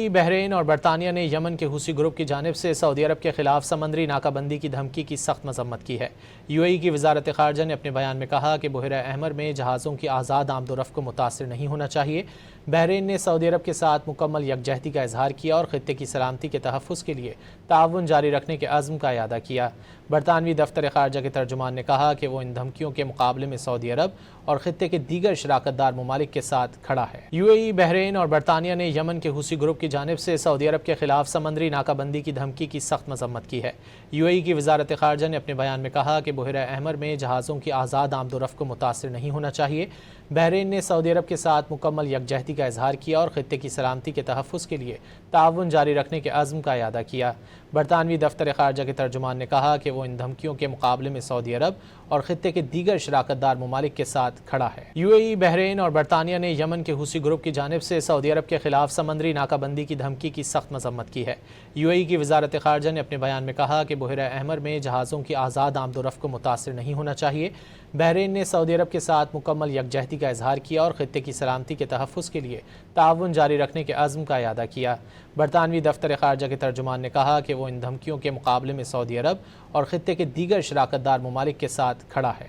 بحرین اور برطانیہ نے یمن کے حوثی گروپ کی جانب سے سعودی عرب کے خلاف سمندری ناکہ بندی کی دھمکی کی سخت مذمت کی ہے۔ کی وزارت خارجہ نے اپنے بیان میں کہا کہ بحیرہ احمر میں جہازوں کی آزاد آمد و رفت کو متاثر نہیں ہونا چاہیے۔ بحرین نے سعودی عرب کے ساتھ مکمل یکجہتی کا اظہار کیا اور خطے کی سلامتی کے تحفظ کے لیے تعاون جاری رکھنے کے عزم کا اعادہ کیا۔ برطانوی دفتر خارجہ کے ترجمان نے کہا کہ وہ ان دھمکیوں کے مقابلے میں سعودی عرب اور خطے کے دیگر شراکت دار ممالک کے ساتھ کھڑا ہے۔ بحرین اور برطانیہ نے یمن کے حوثی گروپ کی جانب سے سعودی عرب کے خلاف سمندری ناکہ بندی کی دھمکی کی سخت مذمت کی ہے۔ کی وزارت خارجہ نے اپنے بیان میں کہا کہ بحیرہ احمر میں جہازوں کی آزاد آمد و رفت کو متاثر نہیں ہونا چاہیے۔ بحرین نے سعودی عرب کے ساتھ مکمل یکجہتی کا اظہار کیا اور خطے کی سلامتی کے تحفظ کے لیے تعاون جاری رکھنے کے عزم کا اعادہ کیا۔ برطانوی دفتر خارجہ کے ترجمان نے کہا کہ وہ ان دھمکیوں کے مقابلے میں سعودی عرب اور خطے کے دیگر شراکت دار ممالک کے ساتھ کھڑا ہے۔ بحرین اور برطانیہ نے یمن کے حوثی گروپ کی جانب سے سعودی عرب کے خلاف سمندری ناکہ بندی کی دھمکی کی سخت مذمت کی ہے۔ کی وزارت خارجہ نے اپنے بیان میں کہا کہ بحیرہ احمر میں جہازوں کی آزاد آمد و رفت کو متاثر نہیں ہونا چاہیے۔ بحرین نے سعودی عرب کے ساتھ مکمل یکجہتی کا اظہار کیا اور خطے کی سلامتی کے تحفظ کے لیے تعاون جاری رکھنے کے عزم کا اعادہ کیا۔ برطانوی دفتر خارجہ کے ترجمان نے کہا کہ وہ ان دھمکیوں کے مقابلے میں سعودی عرب اور خطے کے دیگر شراکت دار ممالک کے ساتھ کھڑا ہے۔